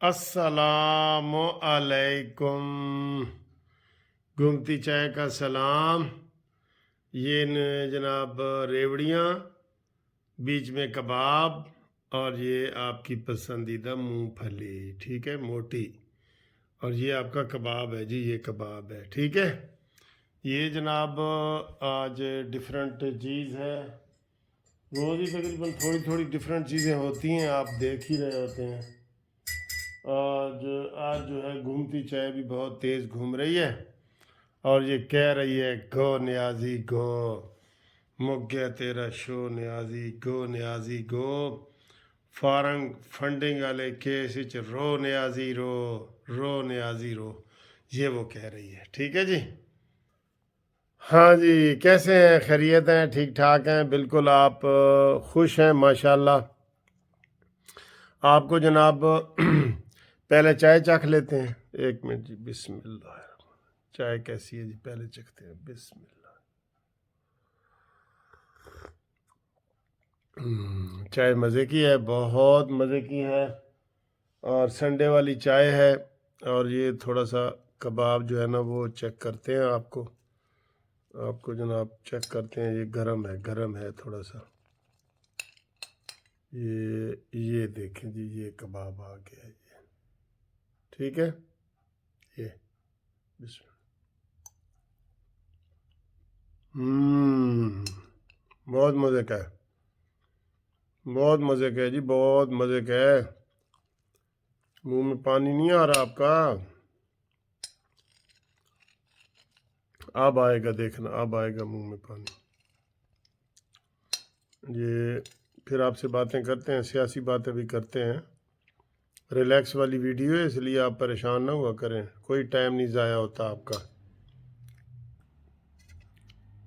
السلام علیکم، گومتی چائے کا سلام۔ یہ جناب ریوڑیاں، بیچ میں کباب، اور یہ آپ کی پسندیدہ مونگ پھلی، ٹھیک ہے، موٹی، اور یہ آپ کا کباب ہے جی، یہ کباب ہے، ٹھیک ہے۔ یہ جناب آج ڈفرینٹ چیز ہے، روز ہی تقریباً تھوڑی تھوڑی ڈفرینٹ چیزیں ہوتی ہیں، آپ دیکھ ہی رہے ہوتے ہیں۔ آج جو ہے گھومتی چائے بھی بہت تیز گھوم رہی ہے، اور یہ کہہ رہی ہے گو نیازی گو، مک گیا تیرا شو نیازی گو، نیازی گو، فارنگ فنڈنگ والے کیس وچ رو نیازی رو، رو نیازی رو، یہ وہ کہہ رہی ہے، ٹھیک ہے جی۔ ہاں جی، کیسے ہیں؟ خیریت ہیں؟ ٹھیک ٹھاک ہیں؟ بالکل آپ خوش ہیں ماشاءاللہ۔ آپ کو جناب پہلے چائے چکھ لیتے ہیں، ایک منٹ جی، بسم اللہ۔ چائے کیسی ہے جی؟ پہلے چکھتے ہیں، بسم اللہ۔ چائے مزے کی ہے، بہت مزے کی ہے، اور سنڈے والی چائے ہے۔ اور یہ تھوڑا سا کباب جو ہے نا وہ چیک کرتے ہیں، آپ کو جناب چیک کرتے ہیں، یہ گرم ہے تھوڑا سا۔ یہ دیکھیں جی، یہ کباب آ گیا ہے، یہ ٹھیک ہے، یہ بسم اللہ۔ بہت مزے کا ہے، بہت مزے کا ہے جی، بہت مزے کا ہے۔ منہ میں پانی نہیں آ رہا آپ کا؟ اب آئے گا، دیکھنا اب آئے گا منہ میں پانی۔ یہ پھر آپ سے باتیں کرتے ہیں، سیاسی باتیں بھی کرتے ہیں، ریلیکس والی ویڈیو ہے، اس لیے آپ پریشان نہ ہوا کریں، کوئی ٹائم نہیں ضائع ہوتا آپ کا۔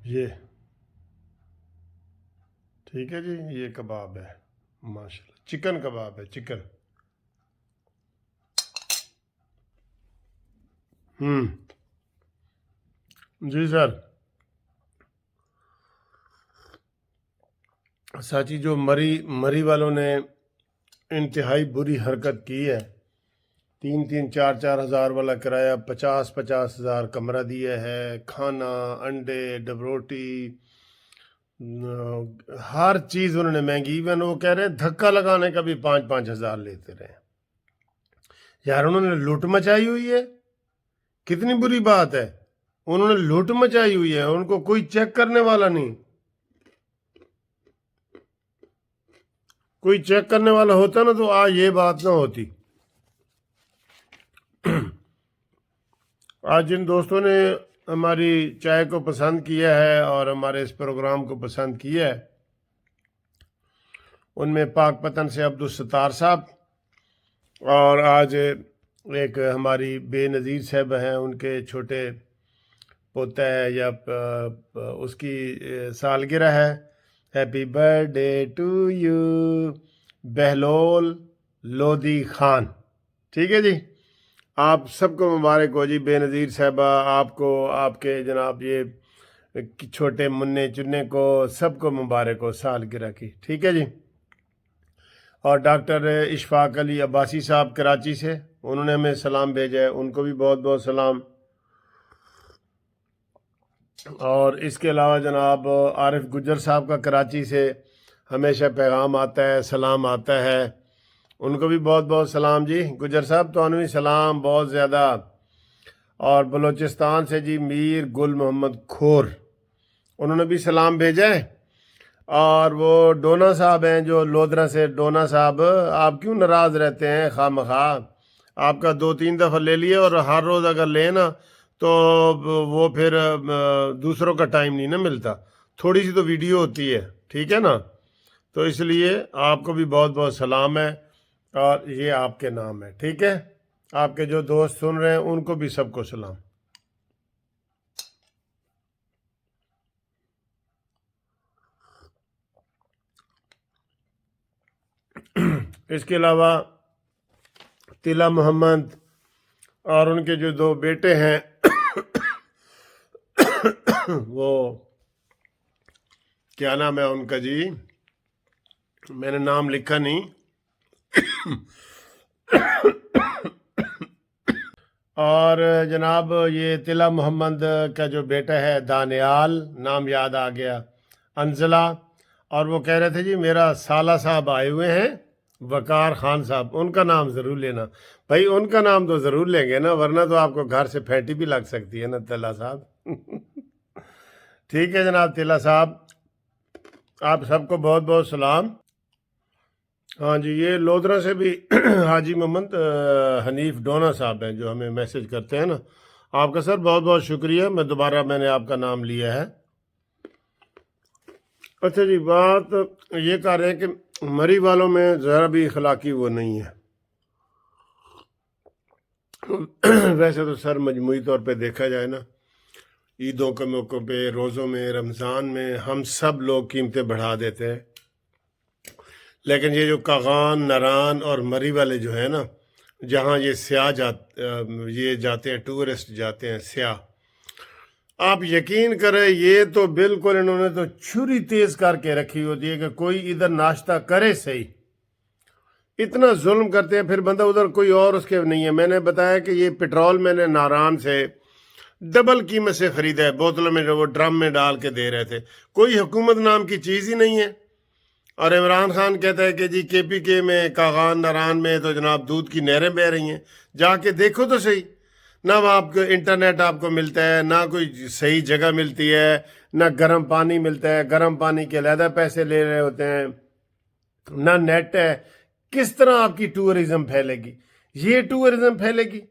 یہ ٹھیک ہے جی، یہ کباب ہے ماشاءاللہ، چکن کباب ہے، چکن۔ جی سر، سچی جو مری والوں نے انتہائی بری حرکت کی ہے، 3-4 ہزار والا کرایہ، 50 ہزار کمرہ دیا ہے، کھانا، انڈے، ڈبروٹی، ہر چیز انہوں نے مہنگی، ایون وہ کہہ رہے ہیں دھکا لگانے کا بھی 5-5 ہزار لیتے رہے۔ یار انہوں نے لوٹ مچائی ہوئی ہے، کتنی بری بات ہے، انہوں نے لوٹ مچائی ہوئی ہے، ان کو کوئی چیک کرنے والا نہیں۔ کوئی چیک کرنے والا ہوتا نا تو آج یہ بات نہ ہوتی۔ آج جن دوستوں نے ہماری چائے کو پسند کیا ہے اور ہمارے اس پروگرام کو پسند کیا ہے، ان میں پاک پتن سے عبدالستار صاحب، اور آج ایک ہماری بے نظیر صاحب ہیں، ان کے چھوٹے پوتا ہے یا اس کی سالگرہ ہے، happy birthday to you Bahlol Lodhi Khan, ٹھیک ہے جی۔ آپ سب کو مبارک ہو جی، بے نظیر صاحبہ، آپ کو، آپ کے جناب یہ چھوٹے منع چنے کو، سب کو مبارک ہو سالگرہ کی، ٹھیک ہے جی۔ اور ڈاکٹر اشفاق علی عباسی صاحب کراچی سے، انہوں نے ہمیں سلام بھیجا ہے، ان کو بھی بہت بہت سلام۔ اور اس کے علاوہ جناب عارف گجر صاحب کا کراچی سے ہمیشہ پیغام آتا ہے، سلام آتا ہے، ان کو بھی بہت بہت سلام جی۔ گجر صاحب تو انوی سلام بہت زیادہ۔ اور بلوچستان سے جی میر گل محمد کھور، انہوں نے بھی سلام بھیجا ہے۔ اور وہ ڈونا صاحب ہیں جو لودھرا سے، ڈونا صاحب آپ کیوں ناراض رہتے ہیں خواہ مخواہ؟ آپ کا 2-3 دفعہ لے لیے، اور ہر روز اگر لیں نا تو وہ پھر دوسروں کا ٹائم نہیں نا ملتا، تھوڑی سی تو ویڈیو ہوتی ہے، ٹھیک ہے نا، تو اس لیے آپ کو بھی بہت بہت سلام ہے، اور یہ آپ کے نام ہے، ٹھیک ہے۔ آپ کے جو دوست سن رہے ہیں ان کو بھی سب کو سلام۔ اس کے علاوہ تلا محمد اور ان کے جو 2 بیٹے ہیں وہ کیا نام ہے ان کا جی، میں نے نام لکھا نہیں، اور جناب یہ طلا محمد کا جو بیٹا ہے دانیال، نام یاد آ گیا، انزلہ، اور وہ کہہ رہے تھے جی میرا سالہ صاحب آئے ہوئے ہیں، وقار خان صاحب، ان کا نام ضرور لینا۔ بھائی ان کا نام تو ضرور لیں گے نا، ورنہ تو آپ کو گھر سے پھینٹی بھی لگ سکتی ہے نا طلا صاحب۔ ٹھیک ہے جناب طلا صاحب، آپ سب کو بہت بہت سلام۔ ہاں جی، یہ لودھرا سے بھی حاجی محمد حنیف ڈونا صاحب ہیں جو ہمیں میسج کرتے ہیں نا، آپ کا سر بہت بہت شکریہ، میں نے آپ کا نام لیا ہے۔ اچھا جی، بات یہ کر رہے ہیں کہ مری والوں میں ذرا بھی اخلاقی وہ نہیں ہے۔ ویسے تو سر مجموعی طور پہ دیکھا جائے نا، عیدوں کے موقع پہ، روزوں میں، رمضان میں ہم سب لوگ قیمتیں بڑھا دیتے ہیں، لیکن یہ جو کاغان، نران اور مری والے جو ہیں نا، جہاں یہ سیاح یہ جاتے ہیں، ٹورسٹ جاتے ہیں سیاح، آپ یقین کریں یہ تو بالکل انہوں نے تو چھری تیز کر کے رکھی ہوتی ہے کہ کوئی ادھر ناشتہ کرے صحیح، اتنا ظلم کرتے ہیں، پھر بندہ ادھر کوئی اور اس کے نہیں ہے۔ میں نے بتایا کہ یہ پٹرول میں نے ناران سے ڈبل قیمت سے خریدا ہے، بوتلوں میں وہ ڈرم میں ڈال کے دے رہے تھے، کوئی حکومت نام کی چیز ہی نہیں ہے۔ اور عمران خان کہتا ہے کہ جی کے پی کے میں، کاغان نران میں تو جناب دودھ کی نہریں بہہ رہی ہیں، جا کے دیکھو تو صحیح، نہ وہ آپ کو انٹرنیٹ آپ کو ملتا ہے، نہ کوئی صحیح جگہ ملتی ہے، نہ گرم پانی ملتا ہے، گرم پانی کے علیحدہ پیسے لے رہے ہوتے ہیں، نہ نیٹ ہے۔ کس طرح آپ کی ٹورزم پھیلے گی؟ یہ ٹورزم پھیلے گی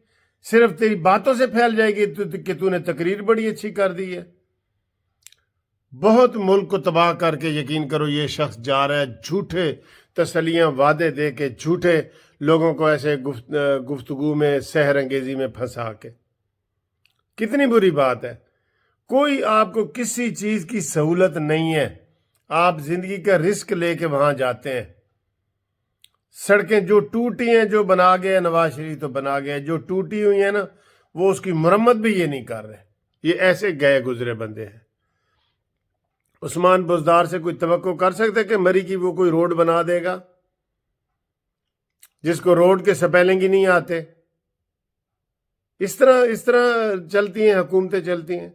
صرف تیری باتوں سے پھیل جائے گی کہ تو نے تقریر بڑی اچھی کر دی ہے۔ بہت ملک کو تباہ کر کے، یقین کرو یہ شخص جا رہا ہے جھوٹے تسلیاں وعدے دے کے، جھوٹے لوگوں کو ایسے گفتگو میں، سحر انگیزی میں پھنسا کے۔ کتنی بری بات ہے، کوئی آپ کو کسی چیز کی سہولت نہیں ہے، آپ زندگی کا رسک لے کے وہاں جاتے ہیں۔ سڑکیں جو ٹوٹی ہیں، جو بنا گئے، نواز شریف تو بنا گئے، جو ٹوٹی ہوئی ہیں نا وہ اس کی مرمت بھی یہ نہیں کر رہے، یہ ایسے گئے گزرے بندے ہیں۔ عثمان بزدار سے کوئی توقع کر سکتے کہ مری کی وہ کوئی روڈ بنا دے گا، جس کو روڈ کے سپیلنگ ہی نہیں آتے؟ اس طرح چلتی ہیں حکومتیں، چلتی ہیں۔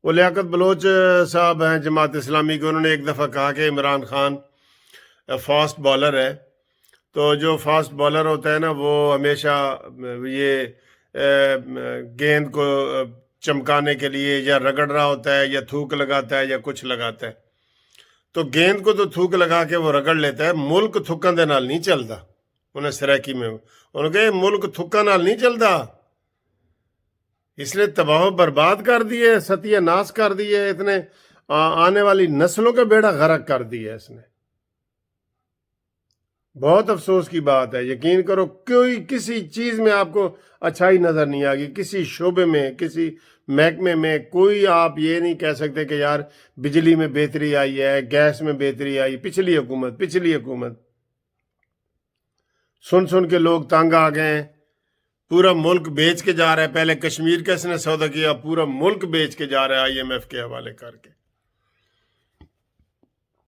وہ لیاقت بلوچ صاحب ہیں جماعت اسلامی کے، انہوں نے ایک دفعہ کہا کہ عمران خان فاسٹ بالر ہے، تو جو فاسٹ بالر ہوتا ہے نا وہ ہمیشہ یہ گیند کو چمکانے کے لیے یا رگڑ رہا ہوتا ہے یا تھوک لگاتا ہے یا کچھ لگاتا ہے، تو گیند کو تو تھوک لگا کے وہ رگڑ لیتا ہے، ملک تھکن دے نال نہیں چلتا۔ انہیں سریکی میں انہوں نے کہا ملک تھکا نال نہیں چلتا، اس نے تباہ و برباد کر دیے، ستیہ ناس کر دیے، اتنے آنے والی نسلوں کا بیڑا غرق کر دیا اس نے۔ بہت افسوس کی بات ہے، یقین کرو کوئی کسی چیز میں آپ کو اچھائی نظر نہیں آگی، کسی شعبے میں، کسی محکمے میں کوئی آپ یہ نہیں کہہ سکتے کہ یار بجلی میں بہتری آئی ہے، گیس میں بہتری آئی۔ پچھلی حکومت سن کے لوگ تنگ آ گئے ہیں، پورا ملک بیچ کے جا رہا ہے، پہلے کشمیر کا اس نے سودا کیا، پورا ملک بیچ کے جا رہا ہے IMF کے حوالے کر کے۔